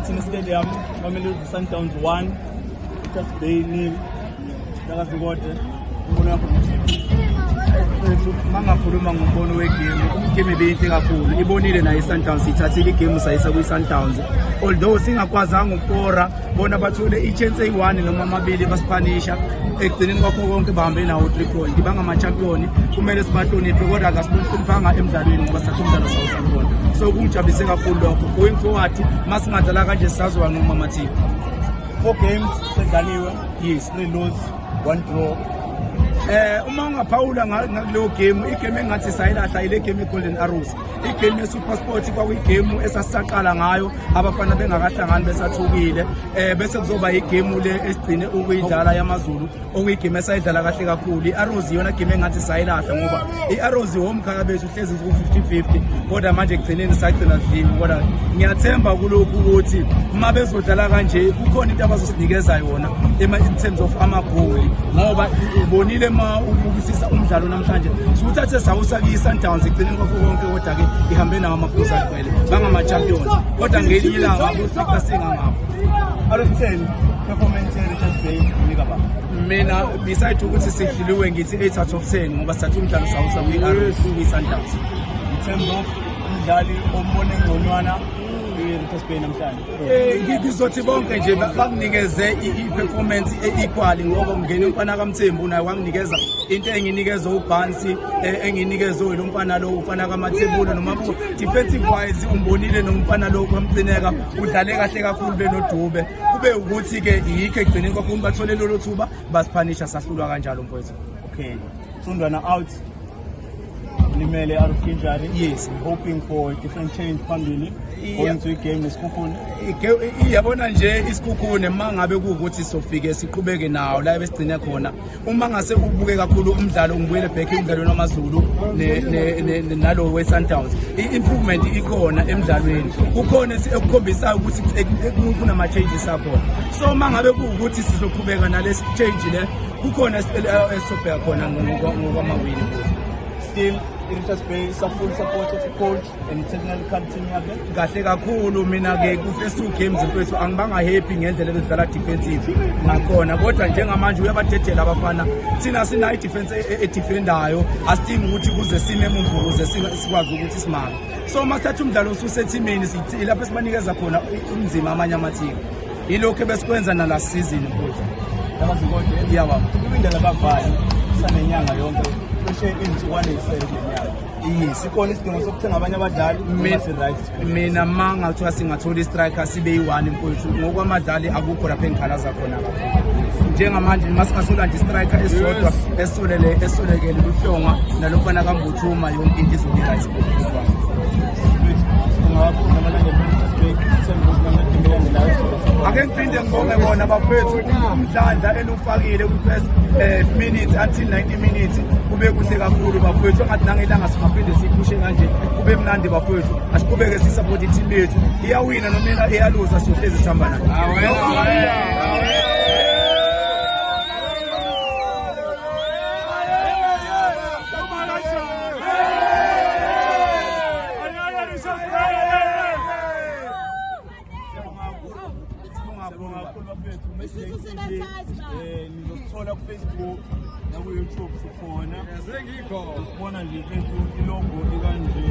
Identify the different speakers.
Speaker 1: Zwelithini Stadium, Mamelodi Sundowns 1, Just Bay 0. I Zikode.
Speaker 2: Mangakhuluma ngombono wegame, game ebeyinhle kakhulu. Ibonile nayo iSundowns ithathile igame sayisa kwiSundowns. Although singakwazanga ukukora, bona bathole ichance eyi-1 noma amabili basiphanisha. Ekugcineni kwakho konke bahambe nawo 3 point. Bangama-champion, kumele sibahloniphe kodwa akasihloniphanga emdlalweni ngoba sathi umdlalo sawusabona. So kungijabulise kakhulu lokho. Going forward, masingadlala kanje sisazoba ngomamathini.
Speaker 1: 4 games sedlaliwe. Yes, 3 lose, 1 draw.
Speaker 2: Uma ungaphawula ngaleyo game, igame engathi sayilahla ile game eGolden Arrows. Igame yeSuperSport kwakuyigame esasaqala ngayo, abafana bengakahlangani besathukile. Bese kuzoba igame le esigcine ukuyidlala yamaZulu, okuyigame esayidlala kahle kakhulu. iArrows yona game engathi sayilahla ngoba iArrows homkhaya bethu hlezi ku 50-50, kodwa manje kugcineni sagcina sidliwe. Kodwa ngiyathemba kulokhu ukuthi uma bezodlala kanje kukhona into abazosinikeza yona in terms of amagoli, ngoba ubonile ma ukubusisa umdlalo namhlanje suthathe sawusa kwiSundowns ekugcineni kwakho konke, kodwa ke ihambe nawo amaphuzu agcwele bangama-champions, kodwa ngelinye ilanga abusika singangapho.
Speaker 1: Out of 10 performance ye-Richards Bay unika ba?
Speaker 2: Mina beside ukuthi sidliliwe ngithi 8 out of 10 ngoba sathi umdlalo sawusa kwi-Sundowns.
Speaker 1: In terms of umdlali ombone ngconwana i-Richards Bay namhlanje,
Speaker 2: ngizothi bonke nje bakunikeze i-performance e-equal ngoba ngene umfana kaMthembu naye wanginikeza into enginikeza uBhansi, enginikeza lo mfana lo ufana kaMathebula noma defensive wise umbonile nomfana lo kwamcineka udlale kahle kakhulu benodube. Kube ukuthi ke yikho egcineni kwakho bathole lolo thuba basiphanisha sahlulwa kanjalo mfowethu.
Speaker 1: Okay, Sundwana out. Limele out of injury.
Speaker 2: Yes,
Speaker 1: hoping for a different change phambili going to igame eSikhukhune.
Speaker 2: Iyabona nje iSikhukhune mangabe kuukuthi sofike siqhubeke nawo la besigcine khona. Uma ngase ubuke kakhulu umdlalo ngibuyele back emidlalweni wamaZulu nalo weSundowns, i-improvement ikhona emidlalweni. Kukhona ekukhombisayo ukuthi kunama changes akhona. So mangabe kuukuthi sizoqhubeka nalesi change le, kukhona esobheka khona ngokwamawini.
Speaker 1: Still, Richards Bay is a full support of the coach and technical team yakhe.
Speaker 2: Kahle kakhulu mina ke ku first 2 games mfethu angibanga happy ngendlela bezidlala defensive ngakhona, kodwa njengamanje uyabadedela abafana. Thina sina i-defense edefendayo, asidingi ukuthi kuze sime emuva ukuze sikwazi ukuthi simanga. So masathatha umdlalo ususethimini sithi lapho sibanikeza khona umzima amanye amathini. Yilokho besikwenza na last season mfethu.
Speaker 1: I Zikode.
Speaker 2: Yababa.
Speaker 1: Kubindela abavali sanenyanga yonke. Yes, ikhona isidingo sokuthenga abanye abadlali.
Speaker 2: Mina manga kuthiwa singathola istriker sibe yi-1 mfowethu, ngokwamadlali akukho lapha engikhalaza khona kakhulu. Njengamanje masingasola nje istriker esodwa esolekele uhlonga nalofana kaMbuthuma yonke into izobe right. Ake ngiphinde ngibonge bona bafethu umdlandla elufakile ku-first minutes until 90 minutes. Kube kuhle kakhulu bafethu, engathi nangelanga singaphinde siphushe kanje kube mnandi bafethu. Asiqhubeke sisupport i-team yethu, iyawina noma iyaluza sohlezi sihamba nayo.
Speaker 1: Nizosithola kuFacebook naku-YouTube sikhona. Sibona nje ilogo ikanje.